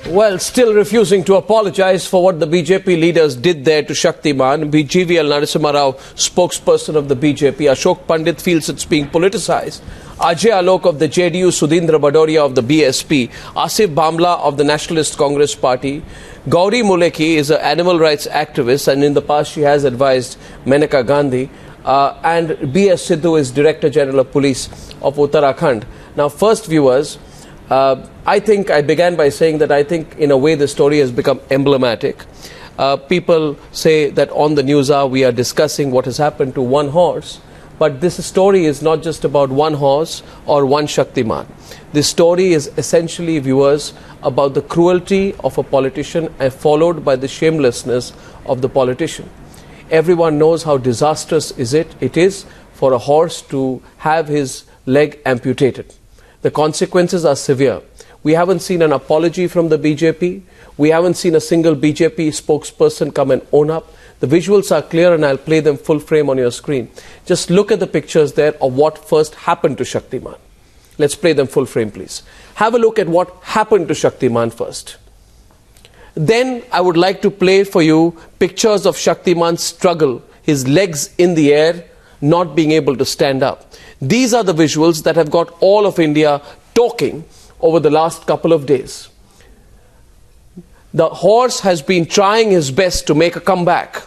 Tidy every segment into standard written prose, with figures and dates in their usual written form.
Well, still refusing to apologize for what the BJP leaders did there to Shaktiman, GVL Narasimha Rao, spokesperson of the BJP, Ashoke Pandit feels it's being politicized. Ajay Alok of the JDU, Sudhindra Bhadoria of the BSP, Asif Bhamla of the Nationalist Congress Party. Gauri Mulekhi is an animal rights activist, and in the past she has advised Maneka Gandhi. And B.S. Sidhu is Director General of Police of Uttarakhand. Now, first viewers, I think I began by saying that I think in a way the story has become emblematic. People say that on the Newshour we are discussing what has happened to one horse, but this story is not just about one horse or one Shaktiman. This story is essentially, viewers, about the cruelty of a politician and followed by the shamelessness of the politician. Everyone knows how disastrous it is for a horse to have his leg amputated. The consequences are severe. We haven't seen an apology from the BJP. We haven't seen a single BJP spokesperson come and own up. The visuals are clear and I'll play them full frame on your screen. Just look at the pictures there of what first happened to Shaktiman. Let's play them full frame, please. Have a look at what happened to Shaktiman first. Then I would like to play for you pictures of Shaktiman's struggle, his legs in the air, not being able to stand up. These are the visuals that have got all of India talking over the last couple of days. The horse has been trying his best to make a comeback.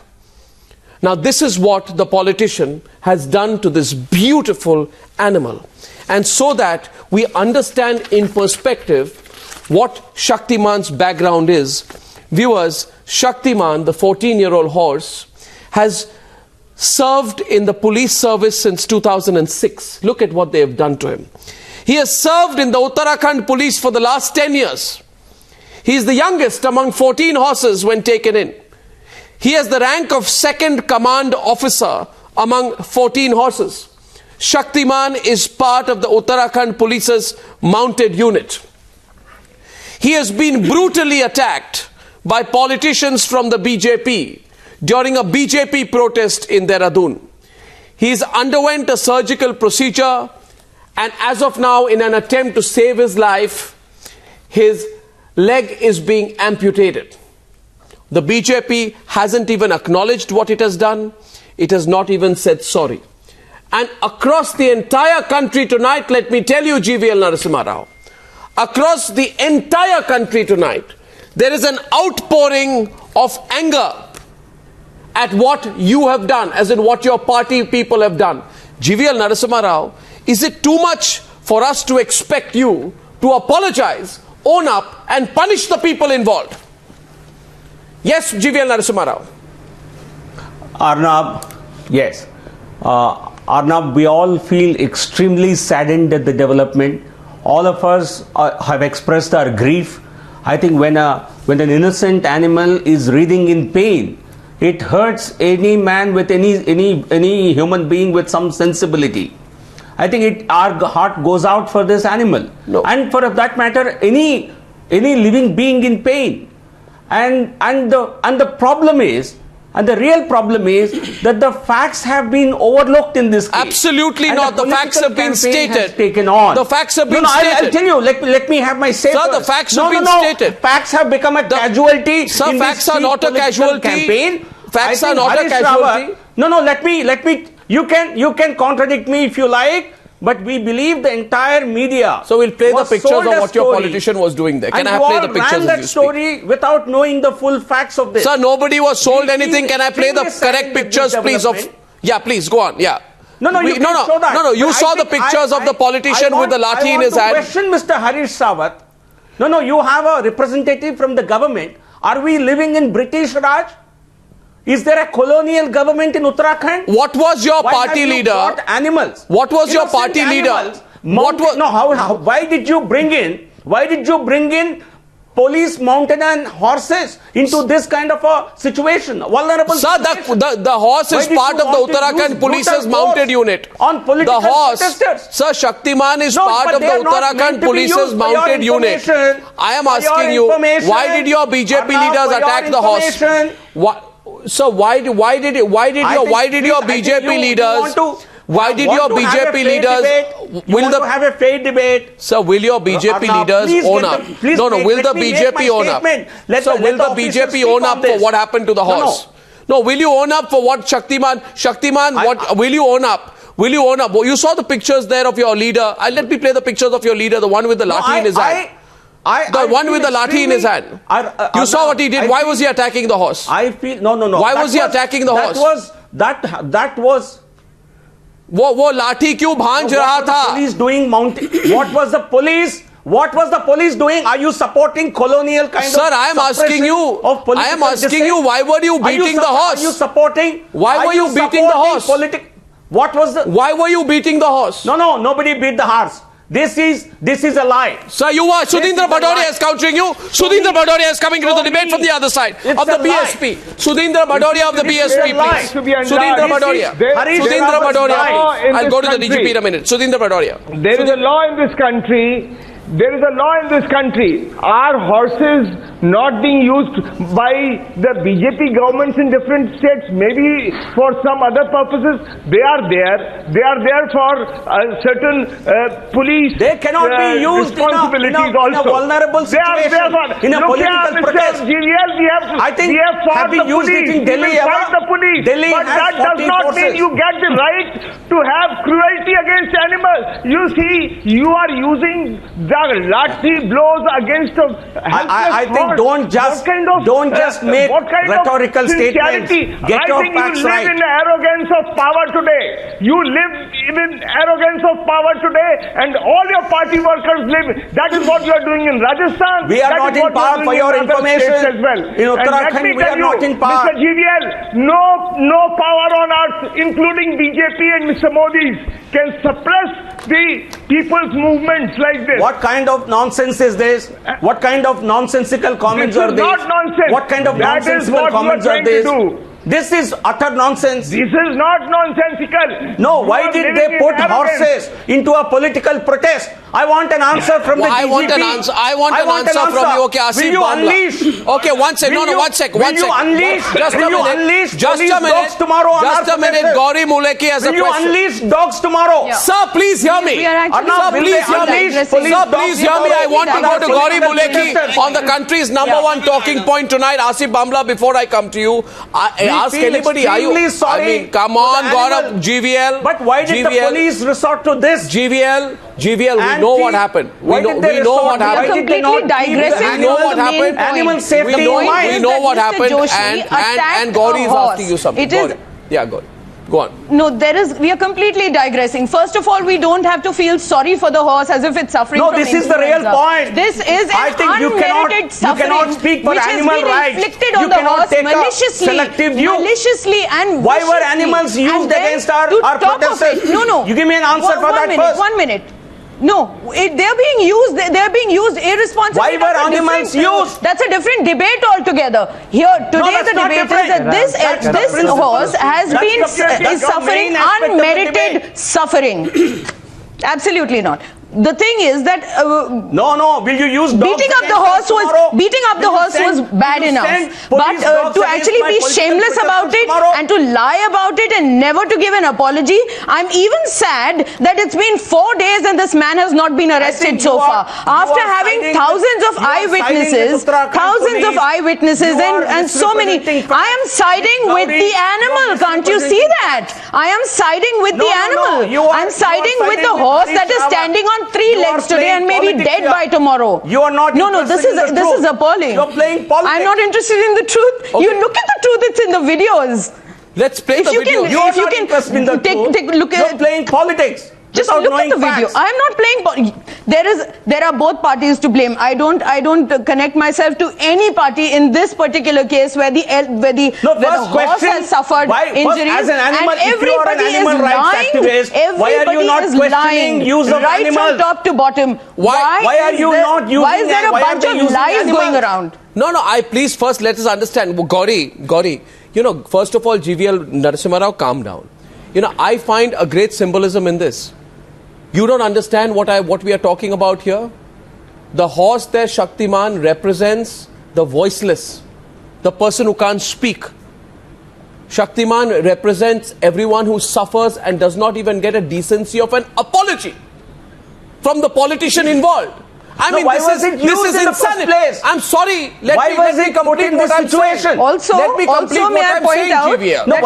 Now, this is what the politician has done to this beautiful animal. And so that we understand in perspective what Shaktiman's background is, viewers, Shaktiman, the 14-year-old horse, has served in the police service since 2006. Look at what they have done to him. He has served in the Uttarakhand police for the last 10 years. He is the youngest among 14 horses when taken in. He has the rank of second command officer among 14 horses. Shaktiman is part of the Uttarakhand police's mounted unit. He has been brutally attacked by politicians from the BJP during a BJP protest in Dehradun. He's underwent a surgical procedure, and as of now, in an attempt to save his life, his leg is being amputated. The BJP hasn't even acknowledged what it has done. It has not even said sorry. And across the entire country tonight, let me tell you, GVL Narasimha Rao, across the entire country tonight, there is an outpouring of anger at what you have done, as in what your party people have done. GVL Narasimha Rao, is it too much for us to expect you to apologize, own up and punish the people involved? Yes, GVL Narasimha Rao. Arnab, yes. Arnab, we all feel extremely saddened at the development. All of us have expressed our grief. I think when an innocent animal is writhing in pain, it hurts any man with any human being with some sensibility. I think our heart goes out for this animal, no. And for that matter, any living being in pain. And the problem is, and the real problem is that the facts have been overlooked in this case. Absolutely not. The facts have been stated. Taken on. The facts have been stated. I'll tell you. Let me have my say. Sir, first. the facts have been stated. Facts have become a casualty. Sir, facts are not a casualty. Campaign. Facts are not a casualty. Let me. You can contradict me if you like. But we believe the entire media. So we'll play the pictures of what your politician was doing there. Can I play the pictures ran that story without knowing the full facts of this. Sir, nobody was sold anything. Can I play the correct pictures, please? Yeah, please go on. Yeah. No. You saw the pictures of the politician with the lathi in his hand. Question Mr. Harish Sawant. No. You have a representative from the government. Are we living in British Raj? Is there a colonial government in Uttarakhand? What was your party leader? Animals. What was your party leader? Why did you bring in police, mounted and horses into this kind of a situation? Vulnerable. Sir, the horse is part of the Uttarakhand police's mounted unit. On political protesters. Sir, Shaktiman is part of the Uttarakhand police's mounted unit. I am asking you, why did your BJP leaders attack the horse? So why did your BJP leaders Why did your BJP leaders... You want to have a fair debate? Sir, will your BJP leaders own up? Will the BJP own up? Sir, will the BJP own up for what happened to the horse? No, will you own up for what Shaktiman, will you own up? Will you own up? You saw the pictures there of your leader. Let me play the pictures of your leader, the one with the lathi in his hand. The one with the lathi in his hand. You saw what he did. Why was he attacking the horse? No. Why was he attacking the horse? That was... वो लाठी क्यों भांज रहा था? Police doing mounting. What was the police? What was the police doing? Are you supporting colonial kind of? Sir, I am asking you. I am asking you. Why were you beating the horse? Are you supporting? Why were you beating the horse? What was the? Why were you beating the horse? No. Nobody beat the horse. This is a lie. Sir, you are. Sudhindra Bhadoria is countering you. Sudhindra Bhadoria is coming to the debate from the other side of the BSP. Sudhindra Bhadoria of the BSP, please. Sudhindra Bhadoria. Sudhindra Bhadoria. I'll go to the DGP in a minute. Sudhindra Bhadoria. There is a law in this country. There is a law in this country. Are horses not being used by the BJP governments in different states? Maybe for some other purposes. They are there. They are there for certain police. They cannot be used responsibilities in a vulnerable situation. In a political protest. GVL, we have fought the police. In Delhi, the police. Delhi but that does not mean you get the right to have cruelty against animals. You see, you are using the lathi blows against a I think don't just make rhetorical statements. Get your facts right. You live in arrogance of power today. You live in arrogance of power today, and all your party workers live. That is what you are doing in Rajasthan. We are not in power, for your information. As well. In Uttarakhand, we are not in power. Mr. GVL, no power on earth, including BJP and Mr. Modi's, can suppress the people's movements like this. What kind of nonsense is this? What kind of nonsensical comments are these? This is not nonsense. What kind of nonsensical comments are these? This is utter nonsense. This is not nonsensical. No, why did they put horses into a political protest? I want an answer from the DGP. I want an answer from you. Okay, Asif Bhamla. Okay, one sec. One sec. Will you unleash Just a minute. Gauri Mulekhi has a question. Will you unleash dogs tomorrow? Yeah. Sir, please hear me. Arnab, please hear me. Sir, please hear me. I want to go to Gauri Mulekhi on the country's #1 talking point tonight. Asif Bhamla, before I come to you, ask anybody, are you sorry? I mean, come on, Gaurav, GVL. But why did the police resort to this? GVL, we know what happened. We know what happened. We are completely digressing. We know what happened. Animal safety. We know what happened. And Gauri is asking you something. Yeah, Gauri. Go on. No, we are completely digressing. First of all, we don't have to feel sorry for the horse as if it's suffering from this is the real point. This is an unmerited suffering. You cannot speak for animal rights. Inflicted on the horse maliciously and why were animals used against our protesters? No. You give me an answer for that first. 1 minute. No, they're being used. They're being used irresponsibly. Why were animals used? That's a different debate altogether. Here today, the debate is that this horse is suffering unmerited suffering. Absolutely not. The thing is that no. Will you use dogs beating up the horse was bad enough, but to actually be shameless about it and to lie about it and never to give an apology. I'm even sad that it's been 4 days and this man has not been arrested so far. After having thousands of eyewitnesses, and so many. I am siding with the animal. Can't you see that? I am siding with the animal. I'm siding with the horse that is standing on 3 legs today and maybe dead by tomorrow. You are not. No. This is appalling. You're playing politics. I'm not interested in the truth. Okay. You look at the truth. It's in the videos. Let's play the video. You're not interested in the truth. You're playing politics. Just look at the video. I'm not playing. There are both parties to blame. I don't connect myself to any party in this particular case where the horse has suffered injuries. As an animal, and everybody is lying. Why are you not questioning use of right animals? From top to bottom. Why are you not using? Why is there a bunch of lies going around? No. Please first let us understand. Gauri. First of all, GVL Narasimha Rao, calm down. I find a great symbolism in this. You don't understand what we are talking about here? The horse there, Shaktiman, represents the voiceless, the person who can't speak. Shaktiman represents everyone who suffers and does not even get a decency of an apology from the politician involved. I mean, why was it used in the first place? I'm sorry. Why was it put in this situation? Also, may I point out, GVL. No,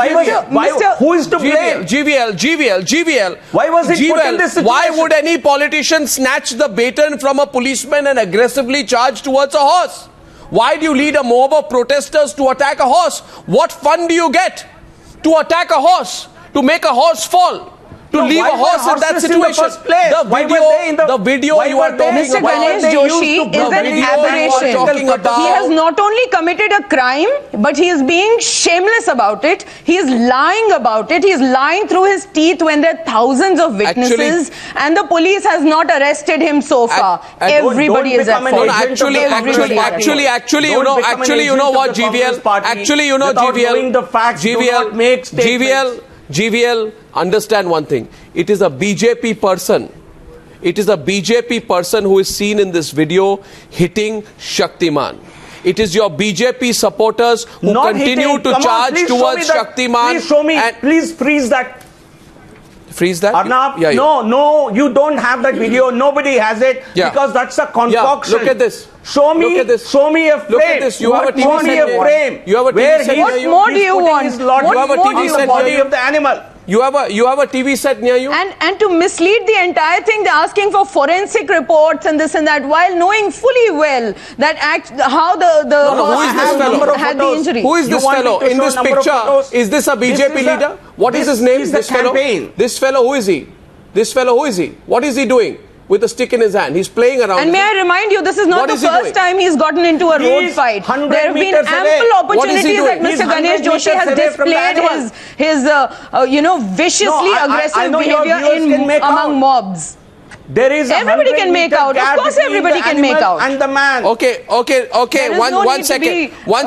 who is to blame? GVL. Why was it put in this situation? Why would any politician snatch the baton from a policeman and aggressively charge towards a horse? Why do you lead a mob of protesters to attack a horse? What fun do you get to attack a horse, to make a horse fall? To leave a horse in that situation. The video you are talking Mr. about. Ganesh Joshi is an aberration. He has not only committed a crime, but he is being shameless about it. He is lying about it. He is lying through his teeth when there are thousands of witnesses, and the police has not arrested him so far. Everybody is at fault. Actually, you know what, GVL? Actually, you know, GVL, understand one thing. It is a BJP person. It is a BJP person who is seen in this video hitting Shaktiman. It is your BJP supporters who continue to charge towards Shaktiman. Please show me. Please freeze that. Freeze that? Arnab, no, you don't have that video. Nobody has it because that's a concoction. Look at this. Show me. Look at this. Show me a frame. Look at this. You have a TV set frame. You have a TV set. What more do you want? You have a TV set body of the animal. You have a TV set near you? And to mislead the entire thing, they're asking for forensic reports and this and that, while knowing fully well that how the horse had the injury. Who is this fellow in this picture? Is this a BJP leader? What is his name? This fellow? This fellow, who is he? This fellow, who is he? What is he doing? With a stick in his hand. He's playing around. And may I remind you, this is not the first time he's gotten into a road fight. There have been ample opportunities that Mr. Ganesh Joshi has displayed his viciously aggressive behavior among mobs. There is everybody can make out. Of course, everybody can make out. And the man. Okay. One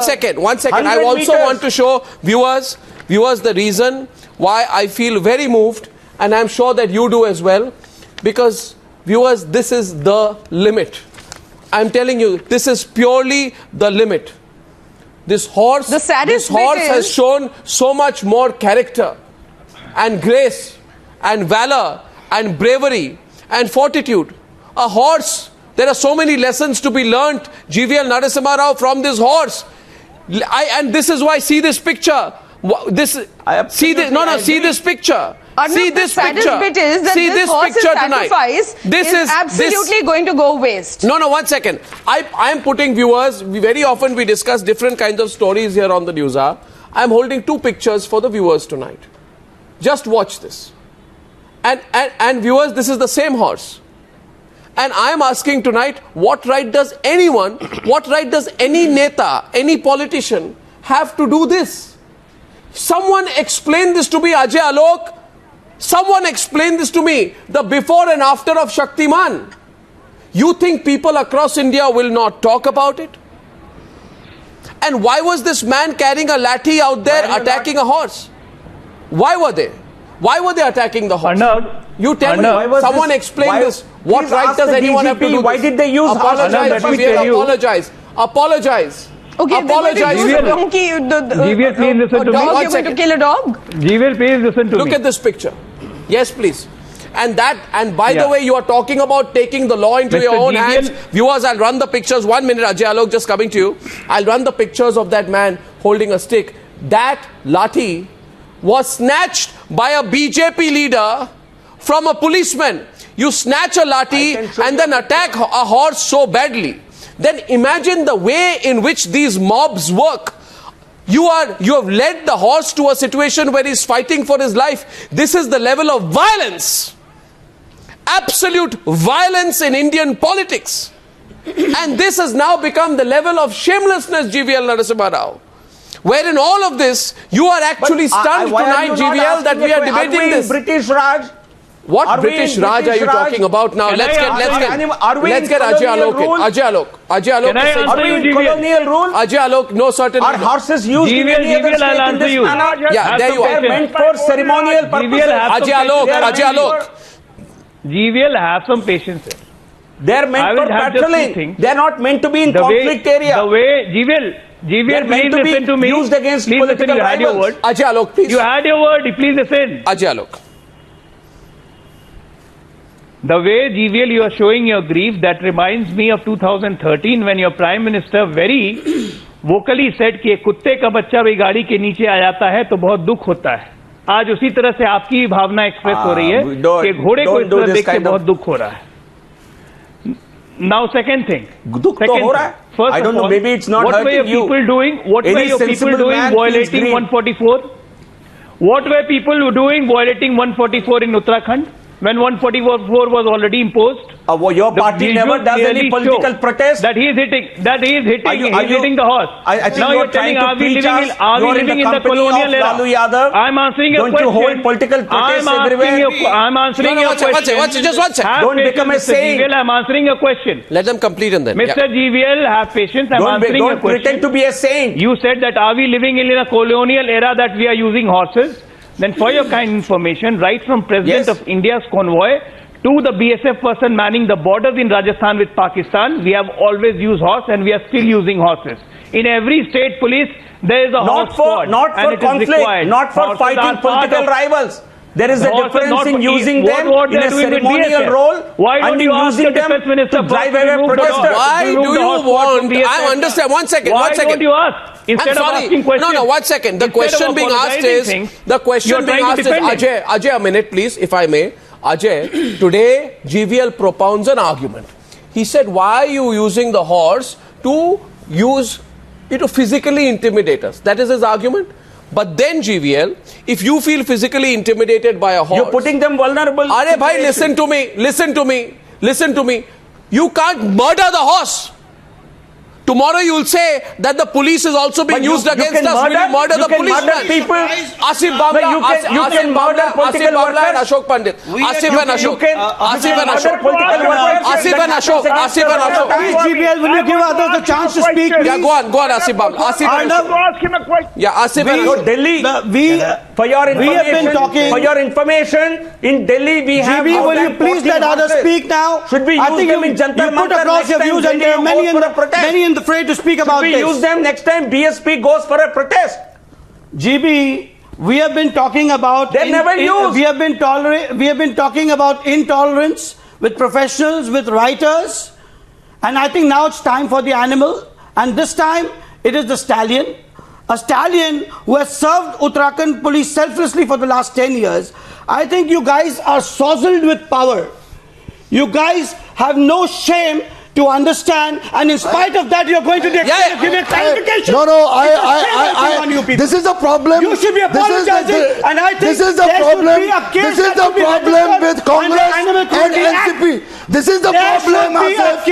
second. I also want to show viewers the reason why I feel very moved, and I'm sure that you do as well, because viewers, this is the limit. I'm telling you, this is purely the limit. This horse has shown so much more character and grace and valor and bravery and fortitude. A horse, there are so many lessons to be learnt, GVL Narasimha Rao, from this horse. And this is why, see this picture. See this picture. Arnab, see this picture. Bit is that see this picture tonight. This is absolutely going to go waste. No, 1 second. I am putting viewers. Very often we discuss different kinds of stories here on the Newshour. I am holding two pictures for the viewers tonight. Just watch this. And viewers, this is the same horse. And I am asking tonight, what right does anyone, what right does any neta, any politician have to do this? Someone explain this to me, Ajay Alok. Someone explain this to me, the before and after of Shaktiman. You think people across India will not talk about it? And why was this man carrying a lathi out there attacking a horse? Why were they? Why were they attacking the horse? Arnab, you tell me. Someone explain this. What right does anyone have to do this? Why did they use apologize? Apologize. Okay, apologize. GVL, please listen to me. You're going to kill a dog? GVL, please listen to me. Look at this picture. Yes, please. And by the way, you are talking about taking the law into your own hands. Viewers, I'll run the pictures. 1 minute, Ajay Alok, just coming to you. I'll run the pictures of that man holding a stick. That lathi was snatched by a BJP leader from a policeman. You snatch a lathi and then attack a horse so badly. Then imagine the way in which these mobs work. You have led the horse to a situation where he's fighting for his life. This is the level of violence. Absolute violence in Indian politics. And this has now become the level of shamelessness, GVL Narasimha Rao. Where in all of this, you are actually stunned tonight, GVL, that we are debating this. British Raj? What British Raj are you talking about now? Let's get Ajay Alok in. Ajay Alok. Are we in colonial rule? Ajay Alok, no, certainly. Are horses used in any other state in this manner? Yeah, there you are. They are meant for ceremonial purposes. Ajay Alok. GVL, have some patience. They are meant for patrolling. They are not meant to be in conflict area. The way, GVL, GVL, please listen to me. Used against please listen, you had your word. Ajay Alok, please. You had your word, please listen. Ajay Alok. The way GVL you are showing your grief, that reminds me of 2013 when your Prime Minister very vocally said कि कुत्ते का बच्चा भी गाड़ी के नीचे आ जाता है तो बहुत दुख होता है. आज उसी तरह से आपकी भावना एक्सप्रेस हो रही है कि घोड़े को इस तरह देख के बहुत दुख हो रहा है. Now second thing. दुख तो हो रहा है. First I don't know, maybe it's not hurting you. What were your people doing violating 144? What were people doing violating 144 in Uttarakhand when 144 was already imposed? Your party never does any political protest. That he is hitting the horse. I think now you're telling, are we living in the colonial era? I'm answering your question. Don't you hold political protests everywhere? I'm answering your question. Just one second. Don't become a saint. GVL, I'm answering your question. Let them complete and then. Mr. GVL, have patience. I'm answering your question. Don't pretend to be a saint. You said that are we living in a colonial era that we are using horses? Then for your kind information, right from President of India's convoy to the BSF person manning the borders in Rajasthan with Pakistan, we have always used horse and we are still using horses. In every state police, there is a horse squad. Not for conflict, not for fighting political rivals. There is a difference in using them in a ceremonial role and in using them to drive away protesters. Why do you want... I understand. One second. Why don't you ask? Instead of asking questions. No, 1 second. The question being asked is... Ajay, a minute please, if I may. Ajay, today GVL propounds an argument. He said, why are you using the horse to physically intimidate us? That is his argument. But then GVL, if you feel physically intimidated by a horse... You're putting them vulnerable. Arey bhai, listen to me. You can't murder the horse. Tomorrow you will say that the police is also being used against us. Will you murder the policeman? Asif Bhamla, you can murder political workers and Ashoke Pandit. Asif and Ashok. GVL, will you give others a chance to speak, please? Yeah, go on, Asif Bhamla. Ask him a question. Yeah, Asif and Ashok. For your information, in Delhi we have... GB, will you please let others speak now? Should we use them in Jantar Mantar? You put across your views and there are many in the fray to speak about this. Should we use them next time BSP goes for a protest? GB, we have been talking about... They're never used. We have been talking about intolerance with professionals, with writers. And I think now it's time for the animal. And this time, it is the stallion. A stallion who has served Uttarakhand police selflessly for the last 10 years. I think you guys are sozzled with power. You guys have no shame to understand, and in spite of that, you're going to give a clarification. This is a problem. You should be apologizing, and I think this is the problem. This is the problem with Congress and NCP. This is the problem, Asif.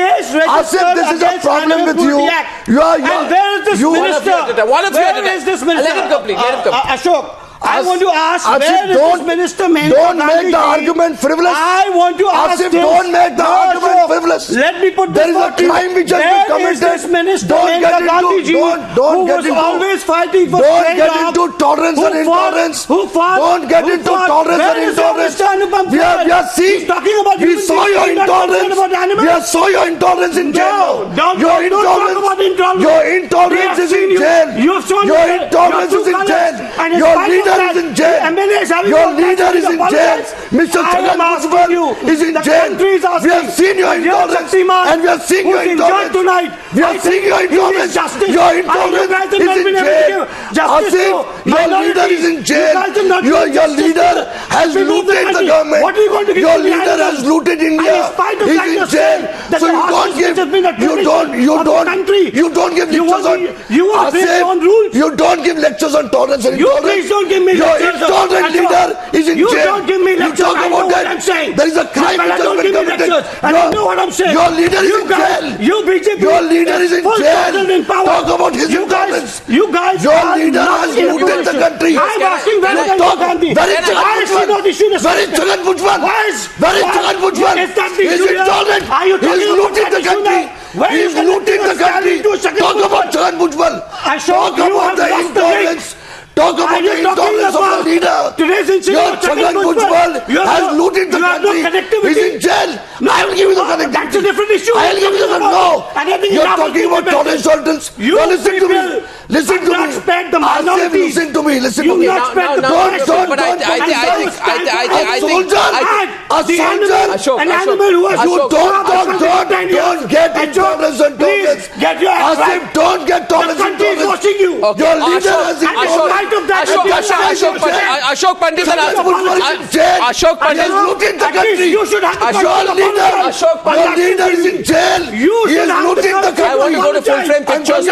This is a problem with you. And where is this minister? Where is this minister? Let him complete. Ashok, I want to ask, where is this minister Maneka Gandhi? Don't make the argument frivolous. I want to ask Asif, don't make the argument frivolous. Let me put there is a crime which has been committed. Where is this minister Maneka Gandhi who was always fighting for don't get into tolerance and intolerance. Don't get into tolerance and intolerance. We are seeing. We saw your intolerance. We saw your intolerance in jail. Your intolerance is in jail. Your intolerance is in jail. Your leader is in jail. Your leader is in jail. Mr. Chhagan Bhujbal is in jail. We have seen your intolerance and we are seeing your intolerance. We are seeing your intolerance. Your intolerance is in jail. Asif, your leader is in jail. Your leader has looted the government. Your leader has looted India. He is in jail. So you don't give lectures on Asif. You don't give lectures on tolerance and intolerance. Your intolerant leader is in jail. You don't give me lectures. I know what I'm saying. There is a crime which has been committed. I know what I'm saying. Your leader is in jail. Your leader is in jail. Talk about his intolerance. You guys your leader has looted the country. I'm asking Gandhi. Where is Chhagan Bhujbal? Where is Chhagan Bhujbal? He is intolerant. He is looting the country. He is looting the country. Talk about Chhagan Bhujbal. Talk about the intolerance. Talk about the intolerance of the leader. Your Chhagan Bhujbal has looted the country. He's in jail. No, I will give you the correct. That's a different issue. I will give you the no. You're talking about tolerance. You listen to me. Listen to me. Respect the minorities. Listen to me. Listen to me. I think an animal who has don't get intolerance and tolerance. Get your Asif, don't get tolerance and tolerance. Watching you. Your leader has Ashok Pandit Ashok Pandit is looting the country. You should have your leader is in jail. He is looting the country. I want to go to full frame pictures.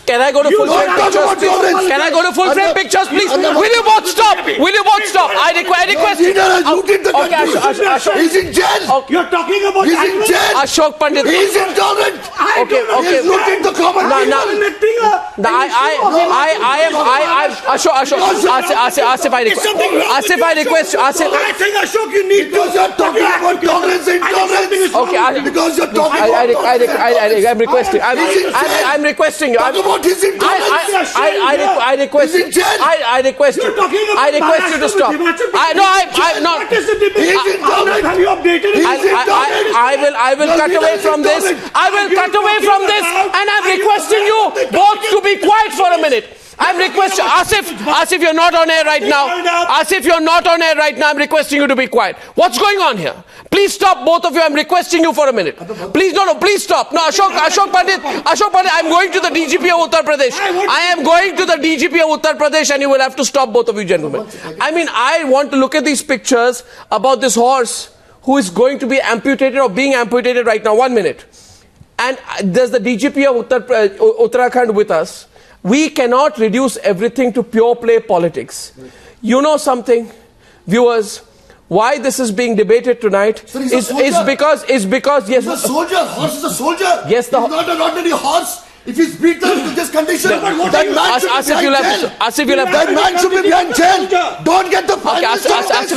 Can I go to full frame pictures, please? Can I go to full frame pictures, please? Will you both stop? Will you both stop? I request. Your leader has looted the country. He's in jail. You're talking about He's in jail. Ashok Pandit. He's intolerant. Okay. He's looting the common people. Asif, I request. I think Ashok, you need because you're talking about tolerance and intolerance. Okay, because you're talking about I'm requesting. I'm requesting you. Talk about his intolerance. I request. He's in jail. I request you. I request you to stop. I'm not. What is the debate? He's intolerant. Have you updated it? I will cut away from this. I will cut away from this, and I'm requesting you both to be quiet for a minute. I'm requesting Asif, you're not on air right now. Asif, you're not on air right now. I'm requesting you to be quiet. What's going on here? Please stop, both of you. I'm requesting you for a minute. Please, please stop. No, Ashok Pandit, I'm going to the DGP of Uttar Pradesh. I am going to the DGP of Uttar Pradesh, and you will have to stop, both of you gentlemen. I mean, I want to look at these pictures about this horse who is going to be amputated or being amputated right now. 1 minute. And there's the DGP of Uttarakhand with us. We cannot reduce everything to pure play politics. You know something, viewers, why this is being debated tonight is because yes. He's a soldier. Horse is a soldier. Yes, he's not an ordinary horse. If he's beaten to this condition, that man should be behind jail. Don't get the Prime Minister in this.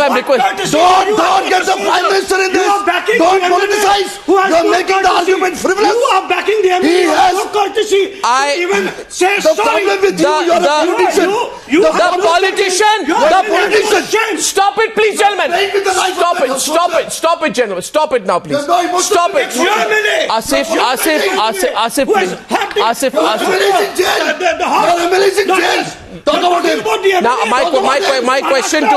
Don't get the Prime Minister in this. Don't politicize. You're making the argument frivolous. You are backing the MLA. He has no courtesy. Even say the problem with you, you're a politician. The politician. Stop it, please, gentlemen. Stop it, gentlemen. Stop it now, please. Stop it. Asif, please. Asif. The MLA is in jail. Talk about him. Now, my question to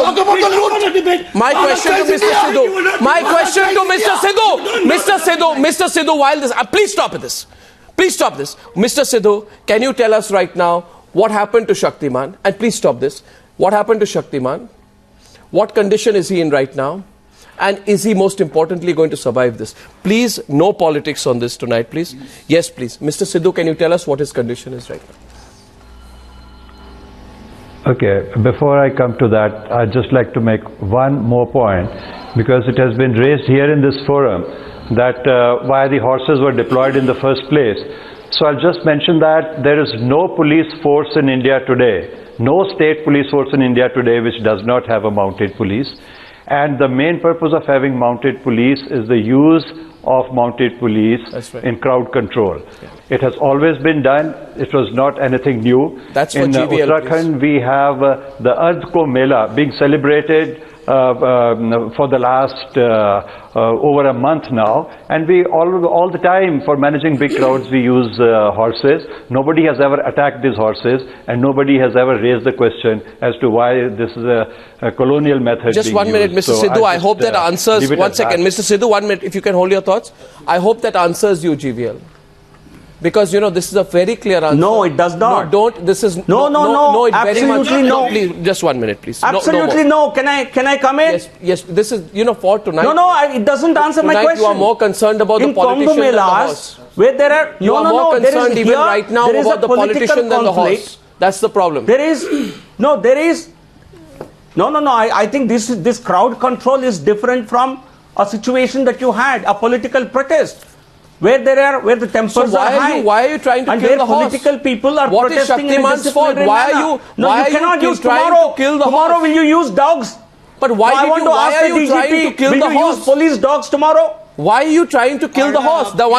Mr. Sidhu, while this, please stop this. Please stop this. Mr. Sidhu, can you tell us right now what happened to Shaktiman? And please stop this. What happened to Shaktiman? What condition is he in right now? And is he most importantly going to survive this? Please, no politics on this tonight, please. Yes, please. Mr. Sidhu, can you tell us what his condition is right now? Okay, before I come to that, I'd just like to make one more point, because it has been raised here in this forum that why the horses were deployed in the first place. So I'll just mention that there is no police force in India today, no state police force in India today which does not have a mounted police. And the main purpose of having mounted police is the use of mounted police in crowd control. Yeah. It has always been done. It was not anything new. That's in Uttarakhand, we have the Ardh Ko Mela being celebrated for the last over a month now, and we all the time for managing big crowds we use horses. Nobody has ever attacked these horses, and nobody has ever raised the question as to why this is a colonial method. Just 1 minute, Mr. Sidhu. I hope that answers. 1 second, Mr. Sidhu. 1 minute, if you can hold your thoughts. I hope that answers you, GVL. Because this is a very clear answer. No, it does not. No, don't. This is no. It Absolutely very much, no. Please, just 1 minute, please. Absolutely no. Can I come in? Yes. This is for tonight. No. It doesn't answer my question. You are more concerned about the politician than the horse. Where there are more concerned even right now about the politician than the horse. That's the problem. I think this crowd control is different from a situation that you had, a political protest. Where the tempers are high. Why are you trying to kill the horse? Political people are protesting in a disciplinary manner. Why are you cannot use trying to kill the horse? Tomorrow will you use dogs? But why are you trying to kill the horse? Will you use police dogs tomorrow? Why are you trying to kill the horse? Just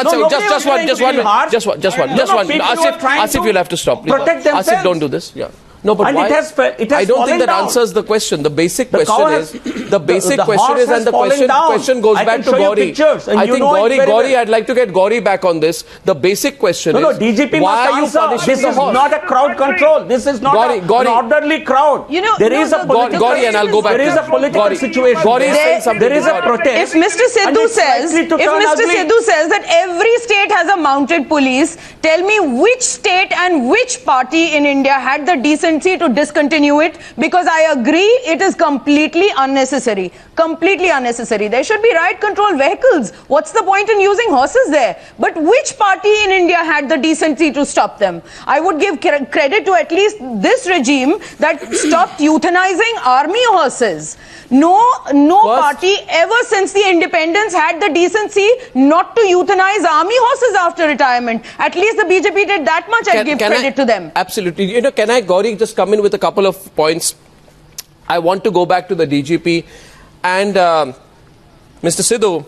one minute. Asif, you'll have to stop. Please. Protect themselves. Asif, don't do this. Yeah. No, but and why? It has I don't think that down. answers the question. The basic question is, and the question goes back to Gauri. I think Gauri, I'd like to get Gauri back on this. The basic question is, DGP why are you punishing this is not a crowd control. This is not an orderly crowd. You know, there is a political Gauri, and I'll go back. There is a political situation. Gauri is saying something. There is a protest. If Mr. Sidhu says that every state has a mounted police, tell me which state and which party in India had the decency to discontinue it, because I agree it is completely unnecessary. Completely unnecessary. There should be riot control vehicles. What's the point in using horses there? But which party in India had the decency to stop them? I would give credit to at least this regime that stopped euthanizing army horses. No party ever since the independence had the decency not to euthanize army horses after retirement. At least the BJP did that much. I give credit to them. Absolutely. You know, can I, Gauri, just come in with a couple of points? I want to go back to the DGP and Mr. Sidhu.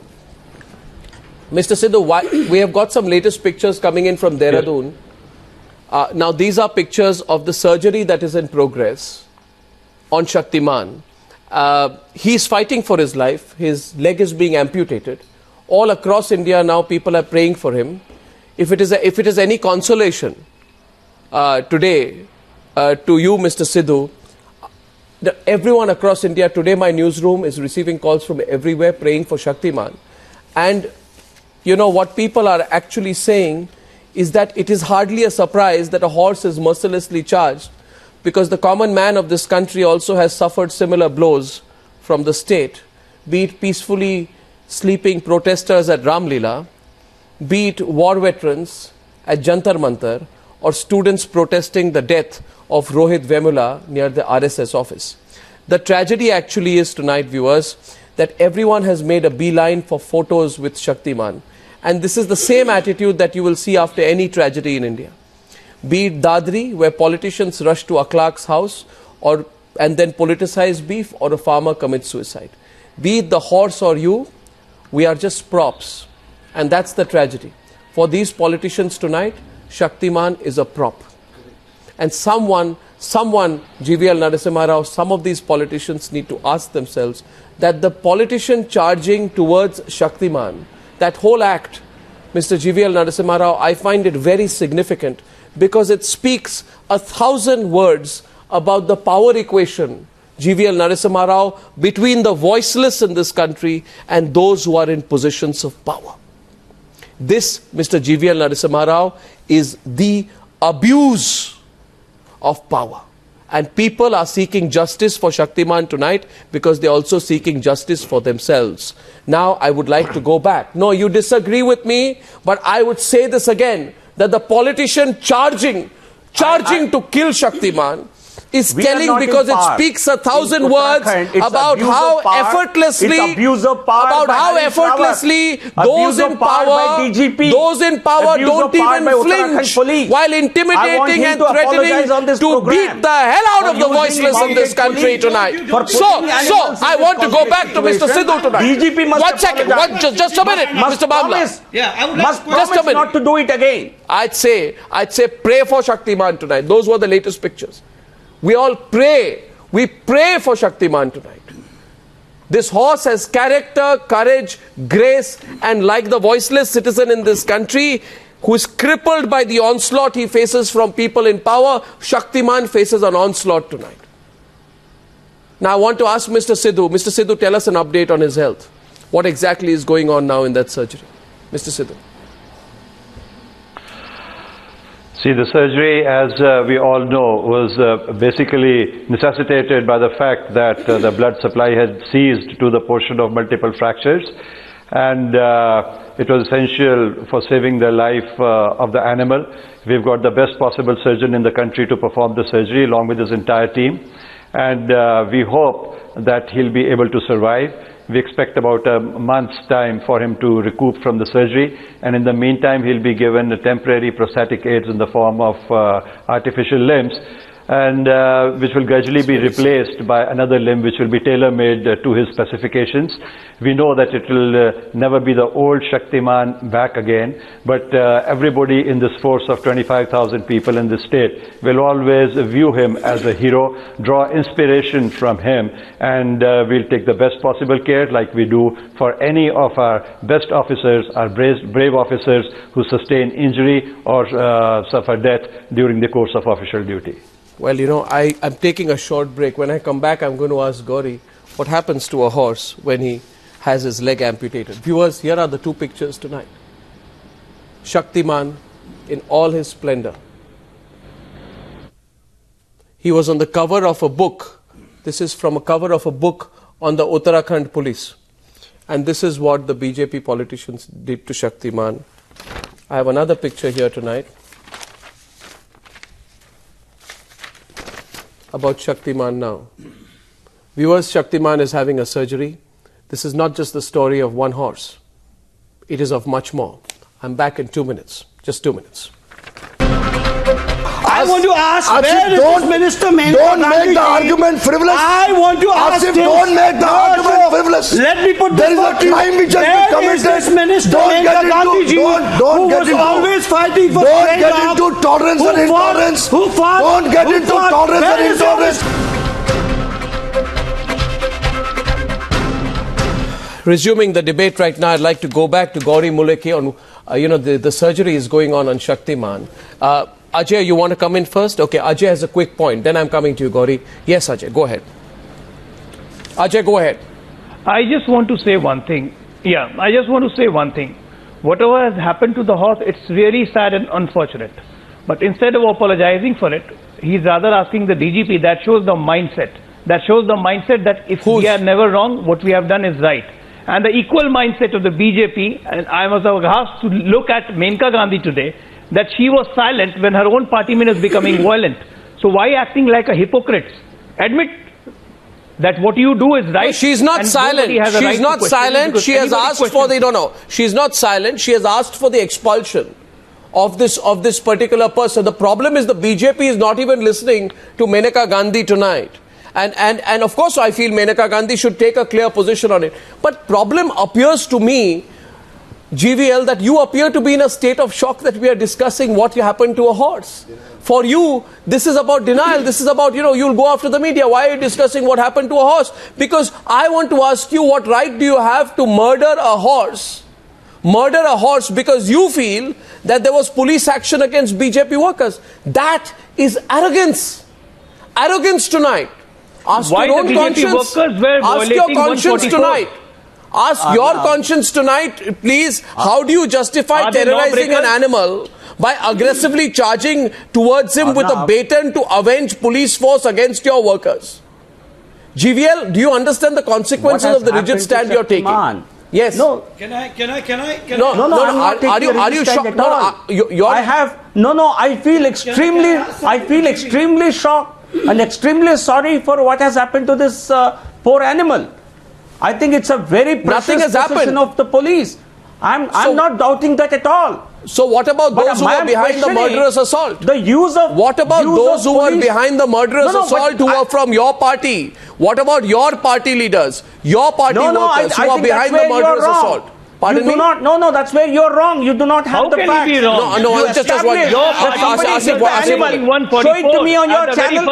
Mr. Sidhu, we have got some latest pictures coming in from Dehradun. Now, these are pictures of the surgery that is in progress on Shaktiman. He's fighting for his life. His leg is being amputated. All across India now, people are praying for him. If it is any consolation today to you, Mr. Sidhu, everyone across India today, my newsroom is receiving calls from everywhere praying for Shaktiman. And you know what people are actually saying is that it is hardly a surprise that a horse is mercilessly charged, because the common man of this country also has suffered similar blows from the state, be it peacefully sleeping protesters at Ramlila, be it war veterans at Jantar Mantar, or students protesting the death of Rohit Vemula near the RSS office. The tragedy actually is tonight, viewers, that everyone has made a beeline for photos with Shaktiman. And this is the same attitude that you will see after any tragedy in India. Be it Dadri, where politicians rush to a clerk's house and then politicize beef, or a farmer commits suicide. Be it the horse or you, we are just props. And that's the tragedy. For these politicians tonight, Shaktiman is a prop. And someone, GVL Narasimha Rao, some of these politicians need to ask themselves that the politician charging towards Shaktiman, that whole act, Mr. GVL Narasimha Rao, I find it very significant, because it speaks 1,000 words about the power equation, GVL Narasimha Rao, between the voiceless in this country and those who are in positions of power. This, Mr. GVL Narasimha Rao, is the abuse of power. And people are seeking justice for Shaktiman tonight because they're also seeking justice for themselves. Now, I would like to go back. No, you disagree with me, but I would say this again, that the politician charging to kill Shaktiman is telling, because it speaks 1,000 words about how effortlessly those in power don't even flinch while intimidating and threatening to beat the hell out of the voiceless in this country tonight. So I want to go back to Mr. Sidhu tonight. 1 second, just a minute, Mr. Bhamla. Yeah, I would must promise not to do it again. I'd say pray for Shaktiman tonight. Those were the latest pictures. We all pray. We pray for Shaktiman tonight. This horse has character, courage, grace, and like the voiceless citizen in this country who is crippled by the onslaught he faces from people in power, Shaktiman faces an onslaught tonight. Now I want to ask Mr. Sidhu. Mr. Sidhu, tell us an update on his health. What exactly is going on now in that surgery? Mr. Sidhu. See, the surgery, as we all know, was basically necessitated by the fact that the blood supply had ceased to the portion of multiple fractures, and it was essential for saving the life of the animal. We've got the best possible surgeon in the country to perform the surgery along with his entire team, and we hope that he'll be able to survive. We expect about a month's time for him to recoup from the surgery, and in the meantime he'll be given a temporary prosthetic aids in the form of artificial limbs. and which will gradually be replaced by another limb which will be tailor-made to his specifications. We know that it will never be the old Shaktiman back again, but everybody in this force of 25,000 people in this state will always view him as a hero, draw inspiration from him, and we'll take the best possible care, like we do for any of our best officers, our brave officers who sustain injury or suffer death during the course of official duty. Well, you know, I'm taking a short break. When I come back, I'm going to ask Gauri what happens to a horse when he has his leg amputated. Viewers, here are the two pictures tonight. Shaktiman in all his splendor. He was on the cover of a book. This is from a cover of a book on the Uttarakhand police. And this is what the BJP politicians did to Shaktiman. I have another picture here tonight about Shaktiman now. Viewers, Shaktiman is having a surgery. This is not just the story of one horse. It is of much more. I'm back in 2 minutes. Just 2 minutes. I want to ask, where is this Minister Maneka Don't Gandhi make the argument frivolous. I want to ask Asif, him. don't make the argument frivolous. Let me put there this is a crime which has been committed. Where is this Minister Maneka Gandhi Don't who get was into, always fighting for don't straight get up, into tolerance and intolerance. Don't get into tolerance and intolerance. Resuming the debate right now, I'd like to go back to Gauri Mulekhi on, the surgery is going on Shaktiman. Ajay, you want to come in first? Okay, Ajay has a quick point. Then I'm coming to you, Gauri. Yes, Ajay, go ahead. Ajay, go ahead. I just want to say one thing. I just want to say one thing. Whatever has happened to the horse, it's really sad and unfortunate. But instead of apologizing for it, he's rather asking the DGP. That shows the mindset. That shows the mindset that if we are never wrong, what we have done is right. And the equal mindset of the BJP, and I was asked to look at Maneka Gandhi today, that she was silent when her own party was becoming violent. So why acting like a hypocrite? Admit that what you do is right. No, she's not silent. She's not silent. She has asked for the She's not silent. She has asked for the expulsion of this particular person. The problem is the BJP is not even listening to Maneka Gandhi tonight. And of course I feel Maneka Gandhi should take a clear position on it. But problem appears to me, GVL, that you appear to be in a state of shock that we are discussing what happened to a horse. For you, this is about denial. This is about, you'll go after the media. Why are you discussing what happened to a horse? Because I want to ask you, what right do you have to murder a horse? Murder a horse because you feel that there was police action against BJP workers. That is arrogance. Arrogance tonight. Ask Why your own the BJP conscience. Workers were Ask your conscience 144? tonight. Ask your conscience tonight, please. How do you justify terrorizing an animal by aggressively charging towards him with a baton to avenge police force against your workers? GVL, do you understand the consequences of the rigid stand you're taking? Yes. No. Can I? Are you shocked? I feel extremely shocked and extremely sorry for what has happened to this poor animal. I think it's a very precious decision of the police. I'm not doubting that at all. So what about those who were behind the murderous assault? The use of what about those who were behind the murderous assault who were from your party? What about your party leaders, your party workers who are behind the murderous assault? Pardon me? That's where you're wrong. You do not have the facts. How can you be wrong? Show it to me on your channel.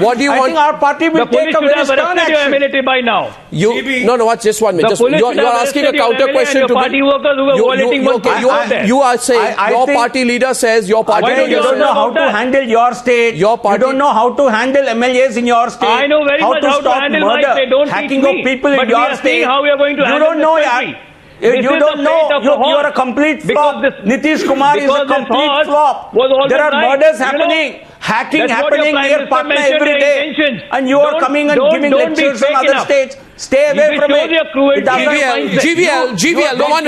What do you want? I think our party will take a very stern action. By now. Just 1 minute. You're asking a counter question to party workers who were violating you are saying your party leader says your party leader. You don't know how to handle your state. You don't know how to handle MLAs in your state. I know very much how to handle my state. Don't hacking of people in your state. How we are going to handle this country. You don't know. You are a complete flop. Nitish Kumar is a complete flop. There are murders happening, hacking happening near Patna every day. And you are coming and giving lectures on other states. Stay away from it. GVL, no one,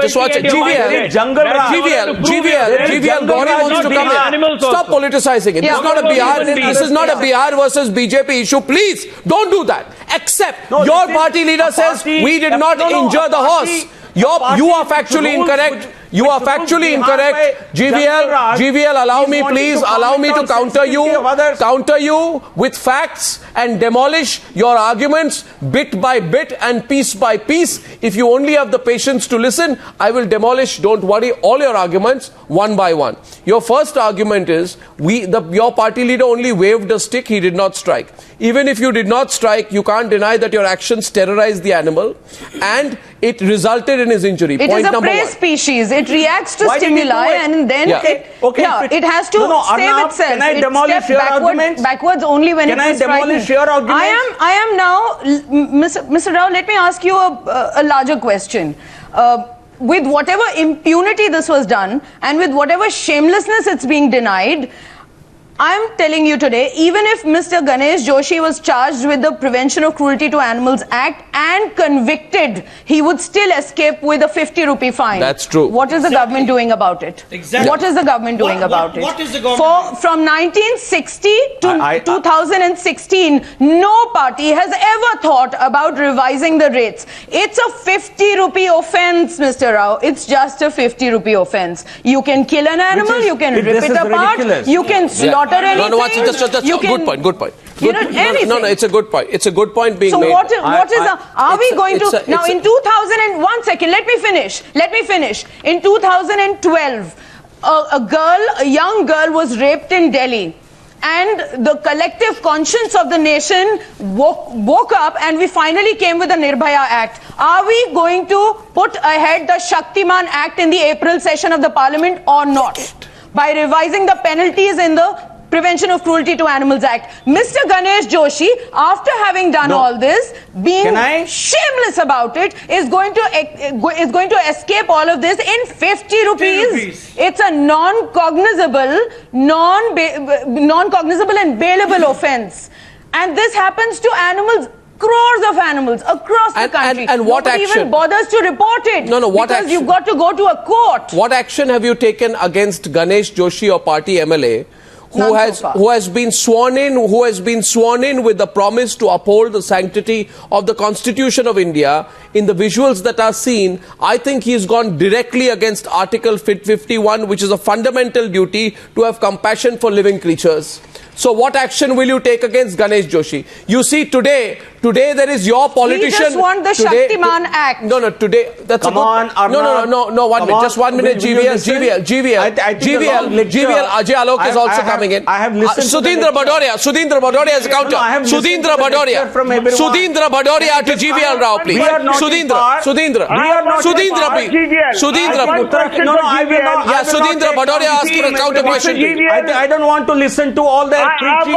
just watch it. GVL, Gauri wants to come in. Stop politicizing it. This is not a Bihar versus BJP issue. Please, don't do that. Except your party leader says we did not injure the horse. You are factually incorrect. You are factually incorrect. GVL, allow me, please. Allow me to counter you with facts and demolish your arguments bit by bit and piece by piece. If you only have the patience to listen, I will demolish, don't worry, all your arguments one by one. Your first argument is your party leader only waved a stick, he did not strike. Even if you did not strike, you can't deny that your actions terrorized the animal and it resulted in his injury. It is a prey species. It reacts to stimuli and then it has to save itself. Can I demolish your argument? Backwards only when it is demolish your argument? I am now, Mr. Rao, let me ask you a larger question. With whatever impunity this was done and with whatever shamelessness it's being denied, I'm telling you today, even if Mr. Ganesh Joshi was charged with the Prevention of Cruelty to Animals Act and convicted, he would still escape with a 50 rupee fine. That's true. What is the government doing about it? Exactly. What is the government doing about it? What is the government From 1960 to 2016, no party has ever thought about revising the rates. It's a 50 rupee offense, Mr. Rao. It's just a 50 rupee offense. You can kill an animal, you can rip it apart, ridiculous. You can slaughter anything. Good point. It's a good point. It's a good point being made. Are we going to now in 2001 second? Let me finish. In 2012, a young girl was raped in Delhi. And the collective conscience of the nation woke up and we finally came with the Nirbhaya Act. Are we going to put ahead the Shaktiman Act in the April session of the Parliament or not? By revising the penalties in the Prevention of Cruelty to Animals Act. Mr. Ganesh Joshi, after having done all this, being shameless about it, is going to escape all of this in 50 rupees. It's a non-cognizable and bailable offense. And this happens to animals, crores of animals across the country. And what Nobody action? even bothers to report it. What because action? You've got to go to a court. What action have you taken against Ganesh Joshi or party MLA? Who has been sworn in with the promise to uphold the sanctity of the Constitution of India? In the visuals that are seen, I think he's gone directly against Article 51, which is a fundamental duty to have compassion for living creatures. So what action will you take against Ganesh Joshi? You see, today there is your politician. We just want the Shaktiman Act. Today that's Come on, Arnab. No, 1 minute, just 1 minute. GVL, Ajay Alok is also coming in. I have listened. Sudhindra Bhadoria has a counter. Sudhindra Bhadoria to GVL Rao, please. Sudhindra, Bhadoria asking a counter question. I don't want to listen to all their preachy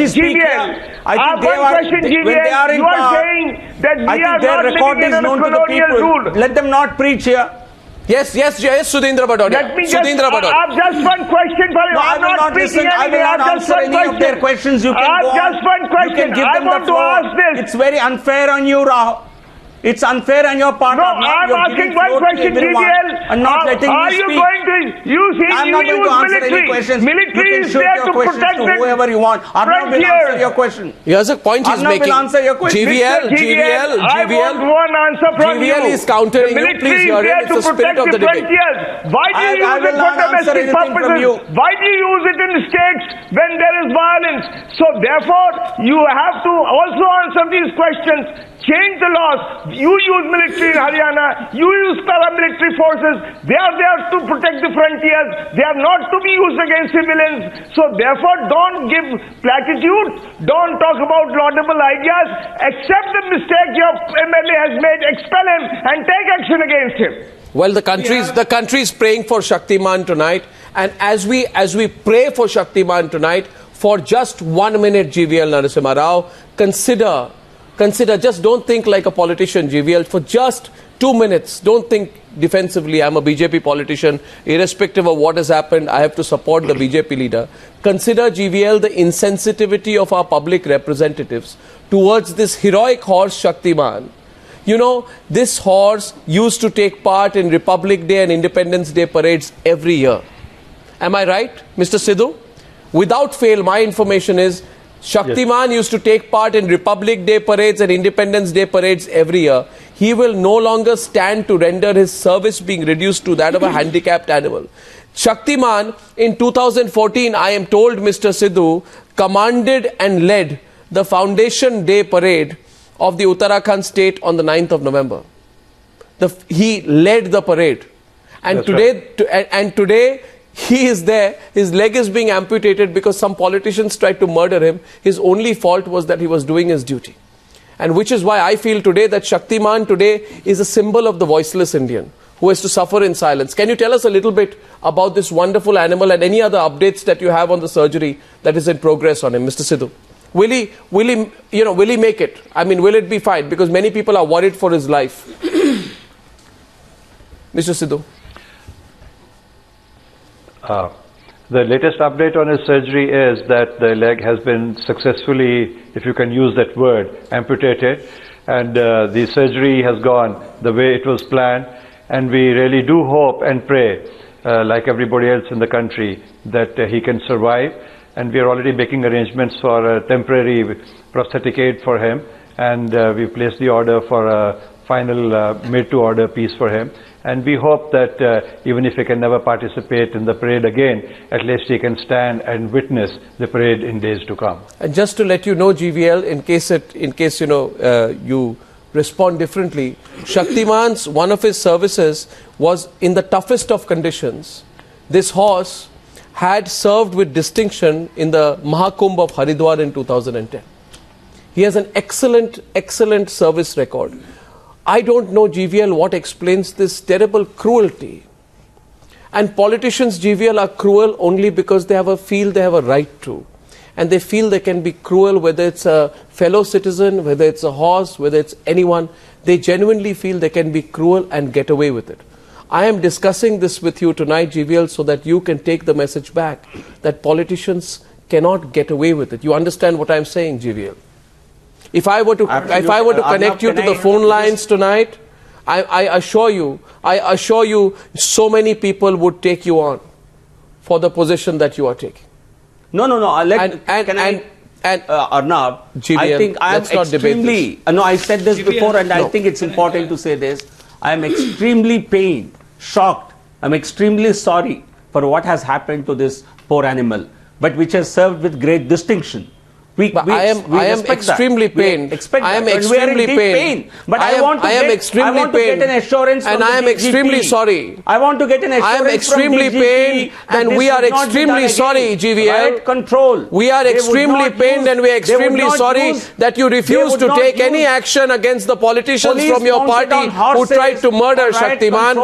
GVL. I think they are in power. I think their record is known to the people. Let them not preach here. Yes, Sudhindra Bhadoria. I have just one question for you. No, I will not listen. I will not answer any of their questions. You can go on. Just one question. You can give them the floor. It's very unfair on you, Rao. It's unfair on your part. No, I'm asking one question, GVL. And not letting me speak. Are you going to use I'm not going to answer any questions. Military is you there can shoot to your questions protect to whoever you want. Arnab will answer your question. Here's a point he's making. Will answer your question. GVL, I want one answer from you. GVL is countering you. Please hear it. It's the spirit of the debate. Why do you use it for domestic purposes? Why do you use it in states when there is violence? So therefore, you have to also answer these questions. Change the laws. You use military in Haryana. You use paramilitary forces. They are there to protect the frontiers. They are not to be used against civilians. So therefore, don't give platitudes. Don't talk about laudable ideas. Accept the mistake your MLA has made. Expel him and take action against him. Well, the country is praying for Shaktiman tonight, and as we pray for Shaktiman tonight, for just 1 minute, GVL Narasimha Rao, consider, just don't think like a politician, GVL, for just 2 minutes. Don't think defensively. I'm a BJP politician. Irrespective of what has happened, I have to support the BJP leader. Consider, GVL, the insensitivity of our public representatives towards this heroic horse, Shaktiman. You know, this horse used to take part in Republic Day and Independence Day parades every year. Am I right, Mr. Sidhu? Without fail, my information is Shaktiman used to take part in Republic Day parades and Independence Day parades every year. he will no longer stand to render his service being reduced to that of a handicapped animal. Shaktiman, in 2014, I am told, Mr. Sidhu, commanded and led the Foundation Day parade of the Uttarakhand state on the 9th of November. He led the parade. And today, he is there, his leg is being amputated because some politicians tried to murder him. His only fault was that he was doing his duty. And which is why I feel today that Shaktiman today is a symbol of the voiceless Indian who has to suffer in silence. Can you tell us a little bit about this wonderful animal and any other updates that you have on the surgery that is in progress on him, Mr. Sidhu? Will he make it? I mean, will it be fine? Because many people are worried for his life. Mr. Sidhu. The latest update on his surgery is that the leg has been successfully, if you can use that word, amputated, and the surgery has gone the way it was planned, and we really do hope and pray, like everybody else in the country, that he can survive, and we are already making arrangements for a temporary prosthetic aid for him, and we placed the order for a final made-to-order piece for him. And we hope that even if he can never participate in the parade again, at least he can stand and witness the parade in days to come. And just to let you know, GVL, in case you respond differently, Shaktiman's one of his services was in the toughest of conditions. This horse had served with distinction in the Mahakumbh of Haridwar in 2010. He has an excellent service record. I don't know, GVL, what explains this terrible cruelty. And politicians, GVL, are cruel only because they feel they have a right to. And they feel they can be cruel, whether it's a fellow citizen, whether it's a horse, whether it's anyone. They genuinely feel they can be cruel and get away with it. I am discussing this with you tonight, GVL, so that you can take the message back that politicians cannot get away with it. You understand what I'm saying, GVL? If I were to connect you to the phone lines tonight, I assure you, so many people would take you on for the position that you are taking. No. Arnab, GVL, I think I am extremely. No, I said this before, and I think it's important to say this. I am extremely pained, shocked. I'm extremely sorry for what has happened to this poor animal, but which has served with great distinction. I am extremely pained. I am extremely pained. But I want to get an assurance from and I am extremely sorry. I want to get an assurance. I am extremely pained, and we are extremely sorry, GVL. Control. We are extremely pained, and we are extremely sorry that you refuse to take any action against the politicians from your party who tried to murder Shaktiman.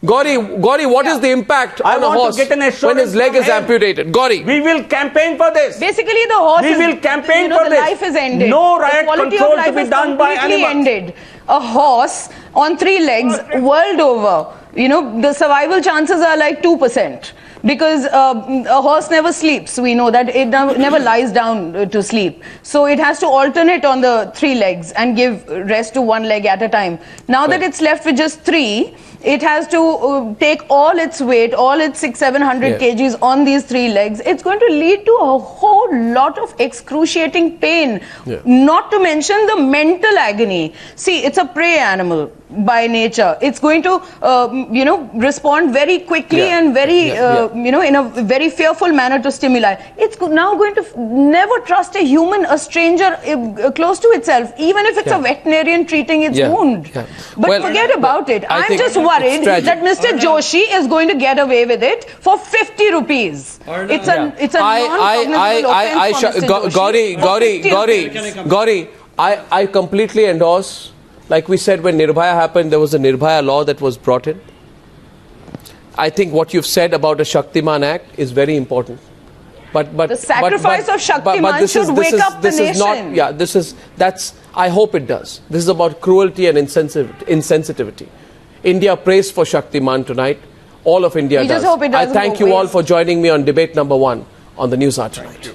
Gauri, what is the impact on a horse when his leg is amputated? Gauri. We will campaign for this. Basically, the horse the life is ended. No riot control to be done by animals. Ended. A horse on 3 legs world over, the survival chances are like 2%. Because a horse never sleeps. We know that it never lies down to sleep. So it has to alternate on the 3 legs and give rest to 1 leg at a time. Now that it's left with just 3, it has to take all its weight, all its 600-700 kgs on these 3 legs. It's going to lead to a whole lot of excruciating pain, not to mention the mental agony. See, it's a prey animal by nature. It's going to, respond very quickly and very, in a very fearful manner to stimuli. It's now going to never trust a human, a stranger close to itself, even if it's a veterinarian treating its wound. But forget about it. I'm just worried that Mr. Joshi is going to get away with it for 50 rupees. It's a non-cognizable offense. Gauri, I completely endorse. Like we said, when Nirbhaya happened, there was a Nirbhaya law that was brought in. I think what you've said about a Shaktiman Act is very important. But the sacrifice of Shaktiman should wake up the nation. I hope it does. This is about cruelty and insensitivity. India prays for Shaktiman tonight. All of India does. Just hope it doesn't I thank you all for joining me on debate number 1 on the Newshour tonight.